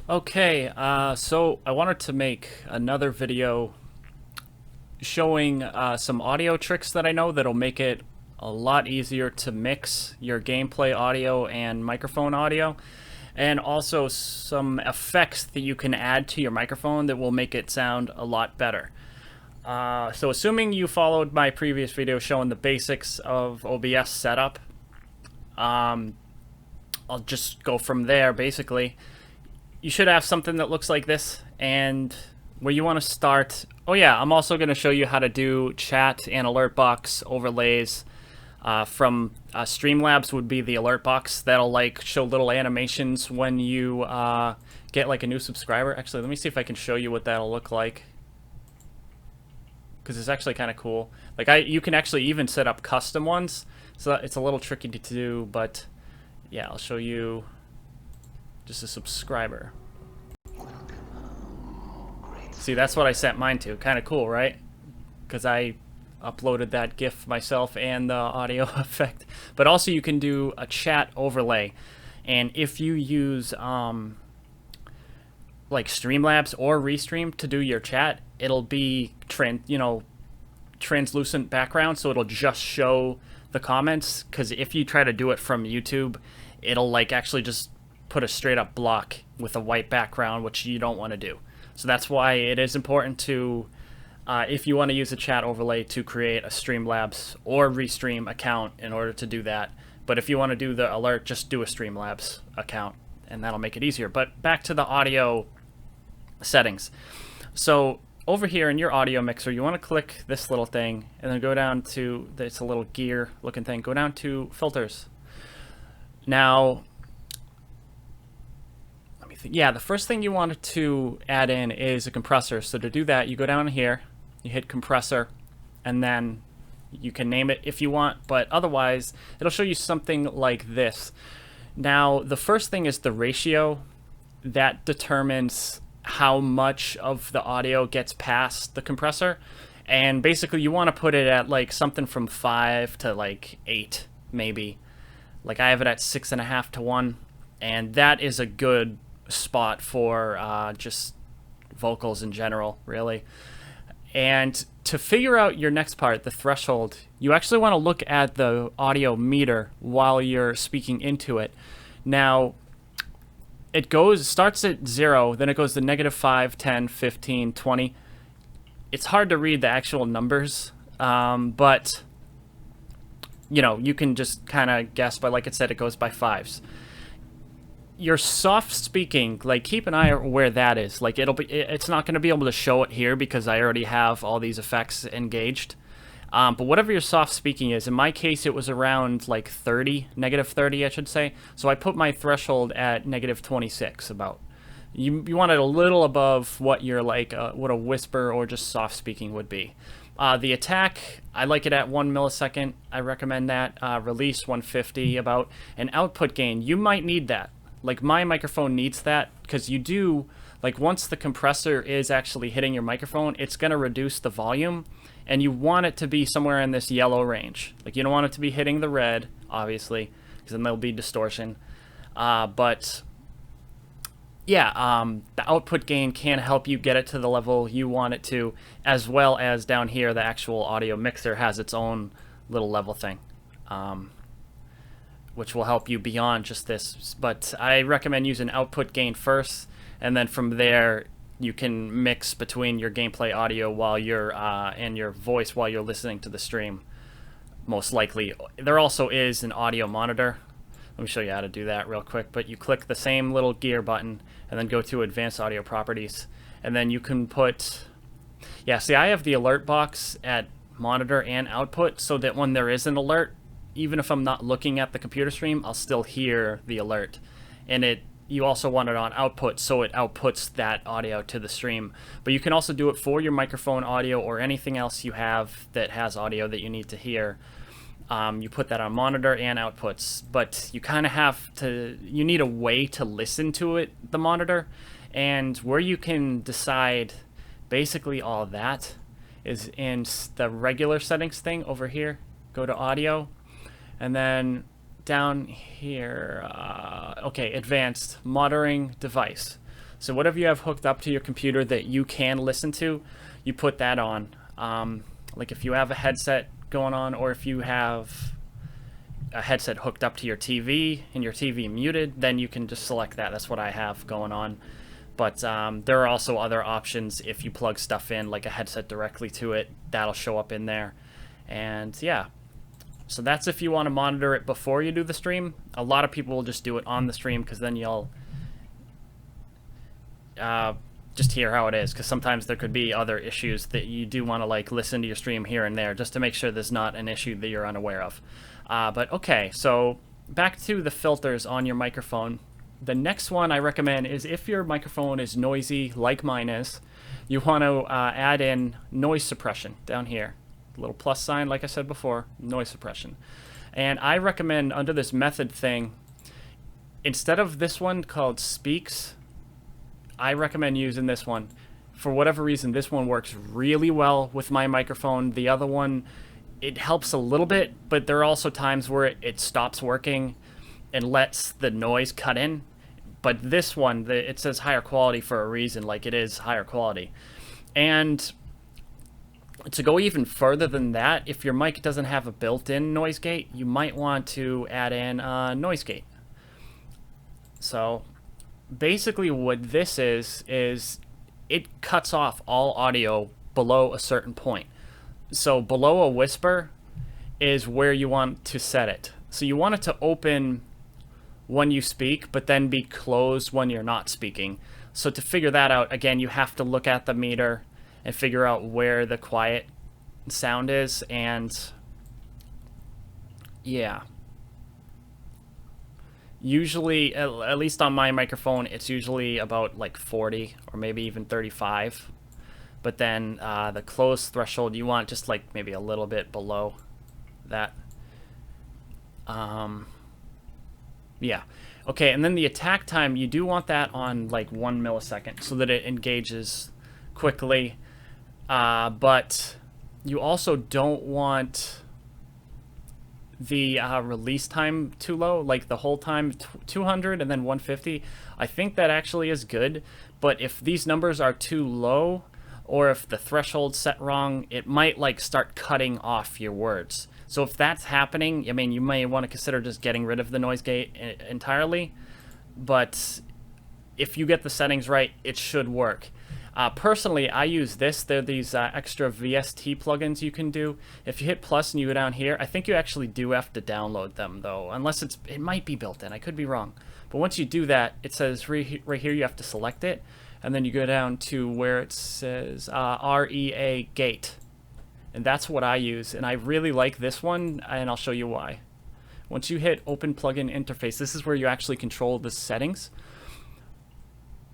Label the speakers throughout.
Speaker 1: Okay, so I wanted to make another video showing some audio tricks that I know that'll make it a lot easier to mix your gameplay audio and microphone audio, and also some effects that you can add to your microphone that will make it sound a lot better. So assuming you followed my previous video showing the basics of OBS setup, I'll just go from there basically. You should have something that looks like this, and where you want to start. Oh yeah, I'm also going to show you how to do chat and alert box overlays from Streamlabs would be the alert box that'll like show little animations when you get like a new subscriber. Actually, let me see if I can show you what that'll look like, because it's actually kind of cool. Like you can actually even set up custom ones, so it's a little tricky to do, but yeah, I'll show you just a subscriber. See, that's what I set mine to. Kind of cool, right? Because I uploaded that GIF myself and the audio effect. But also you can do a chat overlay. And if you use like Streamlabs or Restream to do your chat, it'll be translucent background, so it'll just show the comments. Because if you try to do it from YouTube, it'll like actually just put a straight up block with a white background, which you don't want to do. So that's why it is important to, if you want to use a chat overlay, to create a Streamlabs or Restream account in order to do that. But if you want to do the alert, just do a Streamlabs account, and that'll make it easier. But back to the audio settings. So over here in your audio mixer, you want to click this little thing, and then go down to, it's a little gear looking thing, go down to filters. Now, yeah, the first thing you want to add in is a compressor. So to do that, you go down here, you hit compressor, and then you can name it if you want, but otherwise it'll show you something like this. Now, the first thing is the ratio. That determines how much of the audio gets past the compressor, and basically you want to put it at like something from 5 to like 8 maybe. Like I have it at 6.5 to 1, and that is a good spot for just vocals in general, really. And to figure out your next part, the threshold, you actually want to look at the audio meter while you're speaking into it. Now, it starts at 0, then it goes to -5, 10, 15, 20. It's hard to read the actual numbers, but you know, you can just kind of guess, but like it said, it goes by fives. Your soft speaking, like keep an eye on where that is. Like it's not going to be able to show it here because I already have all these effects engaged. But whatever your soft speaking is, in my case it was around like 30, -30 I should say. So I put my threshold at -26 about. You want it a little above what your like what a whisper or just soft speaking would be. The attack, I like it at 1 millisecond. I recommend that. Release 150 about. And output gain, you might need that. Like my microphone needs that, because you do, like once the compressor is actually hitting your microphone, it's going to reduce the volume, and you want it to be somewhere in this yellow range. Like you don't want it to be hitting the red, obviously, because then there'll be distortion. But yeah, the output gain can help you get it to the level you want it to, as well as down here, the actual audio mixer has its own little level thing. Which will help you beyond just this. But I recommend using output gain first, and then from there you can mix between your gameplay audio while you're and your voice while you're listening to the stream. Most likely. There also is an audio monitor. Let me show you how to do that real quick. But you click the same little gear button and then go to advanced audio properties, and then you can put, yeah, see, I have the alert box at monitor and output, so that when there is an alert, even if I'm not looking at the computer stream, I'll still hear the alert. And you also want it on output, so it outputs that audio to the stream. But you can also do it for your microphone audio or anything else you have that has audio that you need to hear. You put that on monitor and outputs, but you kind of have to, you need a way to listen to it, the monitor, and where you can decide basically all that is in the regular settings thing over here. Go to audio, and then down here, okay, advanced monitoring device. So whatever you have hooked up to your computer that you can listen to, you put that on. Like if you have a headset going on, or if you have a headset hooked up to your TV and your TV muted, then you can just select that. That's what I have going on. But there are also other options. If you plug stuff in, like a headset directly to it, that'll show up in there. And yeah, so that's if you want to monitor it before you do the stream. A lot of people will just do it on the stream, because then you'll just hear how it is, because sometimes there could be other issues that you do want to like listen to your stream here and there, just to make sure there's not an issue that you're unaware of. But okay, so back to the filters on your microphone. The next one I recommend is, if your microphone is noisy like mine is, you want to add in noise suppression down here. The little plus sign, like I said before, noise suppression. And I recommend under this method thing, instead of this one called speaks, I recommend using this one. For whatever reason, this one works really well with my microphone. The other one, it helps a little bit, but there are also times where it stops working and lets the noise cut in. But this one, it says higher quality for a reason, like it is higher quality. And to go even further than that, if your mic doesn't have a built-in noise gate, you might want to add in a noise gate. So basically what this is it cuts off all audio below a certain point. So below a whisper is where you want to set it. So you want it to open when you speak, but then be closed when you're not speaking. So to figure that out, again, you have to look at the meter and figure out where the quiet sound is. And yeah, usually, at least on my microphone, it's usually about like 40 or maybe even 35. But then the close threshold, you want just like maybe a little bit below that. Yeah. Okay, and then the attack time, you do want that on like 1 millisecond so that it engages quickly. But you also don't want the release time too low, like the whole time 200 and then 150. I think that actually is good, but if these numbers are too low, or if the threshold's set wrong, it might like start cutting off your words. So if that's happening, I mean, you may want to consider just getting rid of the noise gate entirely. But if you get the settings right, it should work. Personally, I use this. There are these extra VST plugins you can do. If you hit plus and you go down here, I think you actually do have to download them, though. Unless it might be built in. I could be wrong. But once you do that, it says right here you have to select it. And then you go down to where it says REA gate. And that's what I use, and I really like this one, and I'll show you why. Once you hit Open Plugin Interface, this is where you actually control the settings.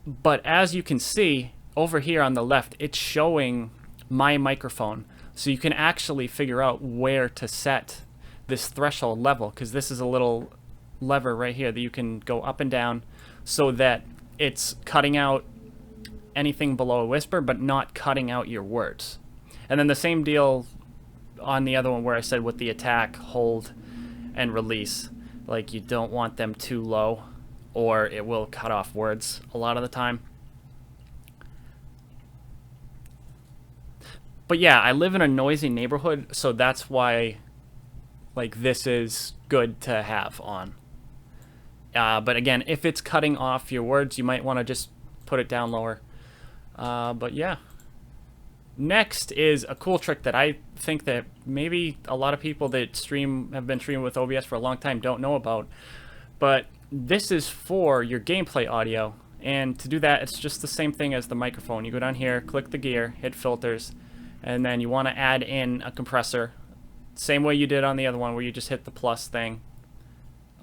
Speaker 1: But as you can see, over here on the left, it's showing my microphone. So you can actually figure out where to set this threshold level, because this is a little lever right here that you can go up and down so that it's cutting out anything below a whisper, but not cutting out your words. And then the same deal on the other one where I said with the attack, hold, and release. Like, you don't want them too low, or it will cut off words a lot of the time. But yeah, I live in a noisy neighborhood, so that's why like this is good to have on. But again, if it's cutting off your words, you might want to just put it down lower. But yeah. Next is a cool trick that I think that maybe a lot of people that have been streaming with OBS for a long time don't know about. But this is for your gameplay audio. And to do that, it's just the same thing as the microphone. You go down here, click the gear, hit filters, and then you want to add in a compressor. Same way you did on the other one where you just hit the plus thing.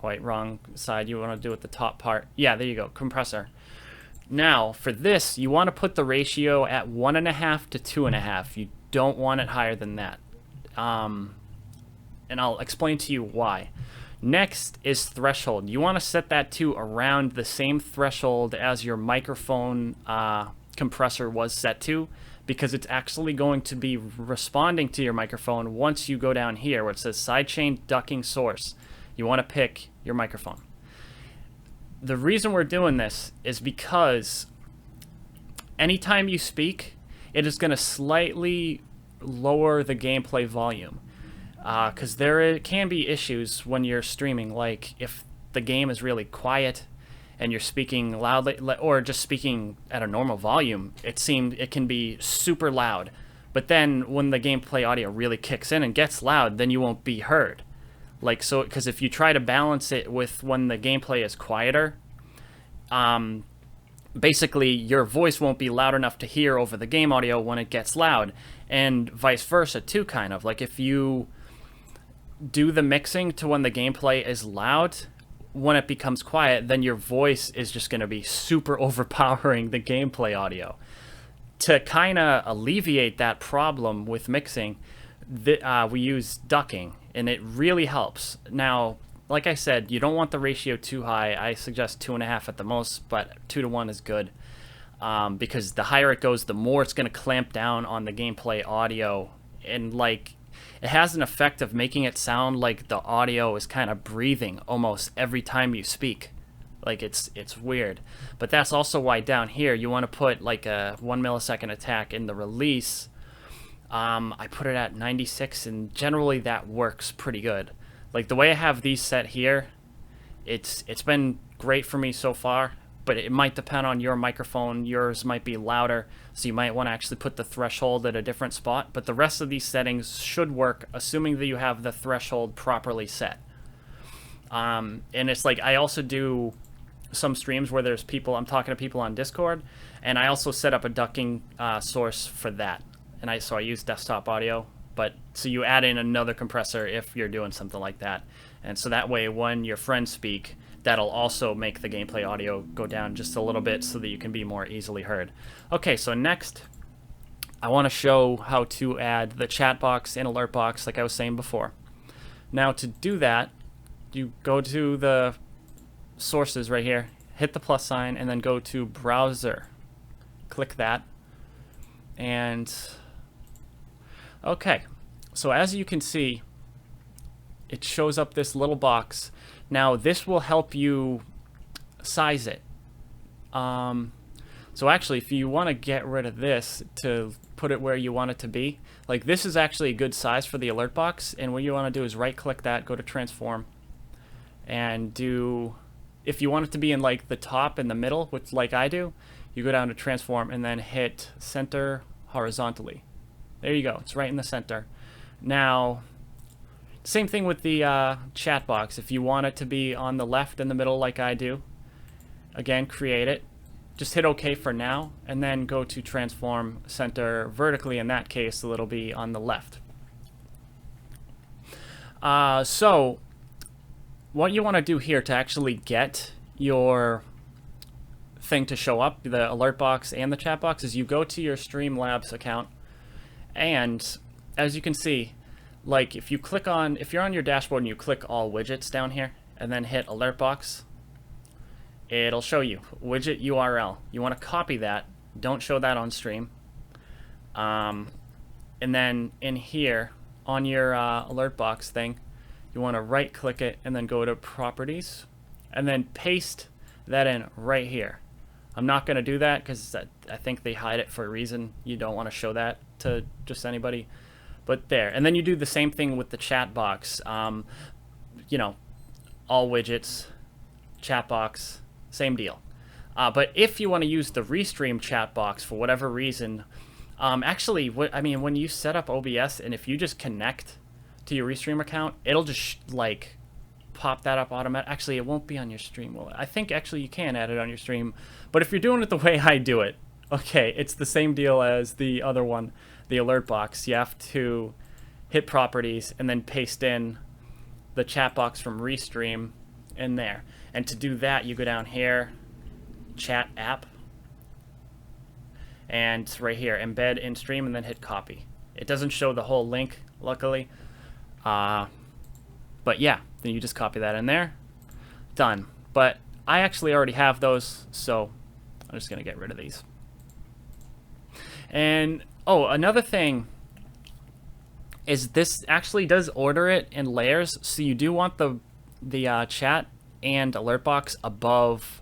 Speaker 1: Oh, wait, wrong side. You want to do it the top part. Yeah, there you go, compressor. Now, for this, you want to put the ratio at 1.5 to 2.5. You don't want it higher than that. And I'll explain to you why. Next is threshold. You want to set that to around the same threshold as your microphone compressor was set to, because it's actually going to be responding to your microphone once you go down here where it says sidechain ducking source. You want to pick your microphone. The reason we're doing this is because anytime you speak, it is going to slightly lower the gameplay volume. Because there can be issues when you're streaming, like if the game is really quiet and you're speaking loudly, or just speaking at a normal volume, it can be super loud. But then when the gameplay audio really kicks in and gets loud, then you won't be heard. Like, so, because if you try to balance it with when the gameplay is quieter, basically your voice won't be loud enough to hear over the game audio when it gets loud, and vice versa too, kind of. Like if you do the mixing to when the gameplay is loud, when it becomes quiet, then your voice is just going to be super overpowering the gameplay audio. To kind of alleviate that problem with mixing, we use ducking, and it really helps. Now, like I said, you don't want the ratio too high. I suggest 2.5 at the most, but 2 to 1 is good, because the higher it goes, the more it's going to clamp down on the gameplay audio, and like it has an effect of making it sound like the audio is kind of breathing almost every time you speak. Like it's weird. But that's also why down here you want to put like a 1 millisecond attack in the release. I put it at 96, and generally that works pretty good. Like the way I have these set here, it's been great for me so far, but it might depend on your microphone. Yours might be louder, so you might want to actually put the threshold at a different spot. But the rest of these settings should work, assuming that you have the threshold properly set. And it's like I also do some streams where there's people, I'm talking to people on Discord, and I also set up a ducking source for that. And so I use desktop audio, but so you add in another compressor if you're doing something like that. And so that way when your friends speak, that'll also make the gameplay audio go down just a little bit so that you can be more easily heard. Okay, so next I want to show how to add the chat box and alert box like I was saying before. Now to do that, you go to the sources right here, hit the plus sign, and then go to browser. Click that. And okay, so as you can see, it shows up this little box. Now this will help you size it. So actually, if you want to get rid of this to put it where you want it to be, like this is actually a good size for the alert box, and what you want to do is right click that, go to transform, and do, if you want it to be in like the top and the middle, which like I do, you go down to transform and then hit center horizontally. There you go, it's right in the center. Now same thing with the chat box. If you want it to be on the left and the middle like I do, again, create it. Just hit OK for now, and then go to transform center vertically. In that case, so it'll be on the left. So what you want to do here to actually get your thing to show up, the alert box and the chat box, is you go to your Streamlabs account, and as you can see, like if you're on your dashboard and you click all widgets down here and then hit alert box, it'll show you widget URL. You want to copy that, don't show that on stream, and then in here on your alert box thing, you want to right click it and then go to properties and then paste that in right here. I'm not going to do that because I think they hide it for a reason. You don't want to show that to just anybody. But there, and then you do the same thing with the chat box. You know, all widgets, chat box, same deal. But if you want to use the restream chat box for whatever reason, actually, when you set up OBS and if you just connect to your restream account, it'll just like pop that up automatically. Actually, it won't be on your stream. Well, I think actually you can add it on your stream, but if you're doing it the way I do it, okay, it's the same deal as the other one, the alert box. You have to hit properties and then paste in the chat box from restream in there. And to do that, you go down here, chat app, and right here, embed in stream, and then hit copy. It doesn't show the whole link, luckily. But yeah, then you just copy that in there. Done. But I actually already have those, so I'm just going to get rid of these. And oh, another thing is this actually does order it in layers, so you do want the chat and alert box above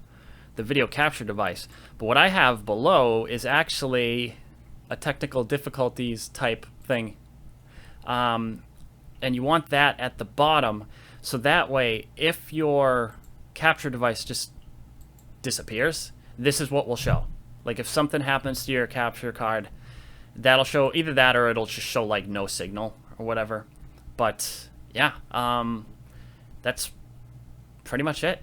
Speaker 1: the video capture device. But what I have below is actually a technical difficulties type thing. And you want that at the bottom, so that way if your capture device just disappears, this is what will show. Like if something happens to your capture card, that'll show either that or it'll just show like no signal or whatever. But yeah, that's pretty much it.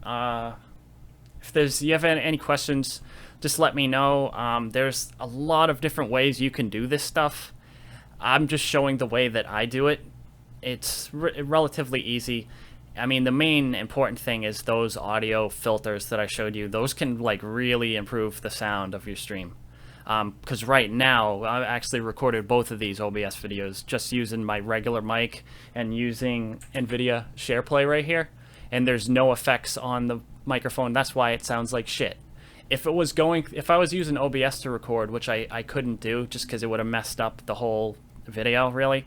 Speaker 1: If you have any questions, just let me know. There's a lot of different ways you can do this stuff. I'm just showing the way that I do it. It's relatively easy. I mean, the main important thing is those audio filters that I showed you. Those can like really improve the sound of your stream. Because right now, I actually recorded both of these OBS videos just using my regular mic and using NVIDIA SharePlay right here. And there's no effects on the microphone. That's why it sounds like shit. If I was using OBS to record, which I couldn't do just because it would have messed up the whole video, really,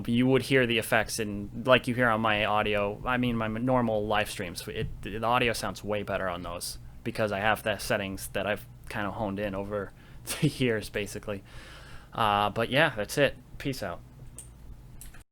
Speaker 1: you would hear the effects, and like you hear on my audio, I mean my normal live streams, the audio sounds way better on those because I have the settings that I've kind of honed in over the years, basically. But yeah, that's it. Peace out.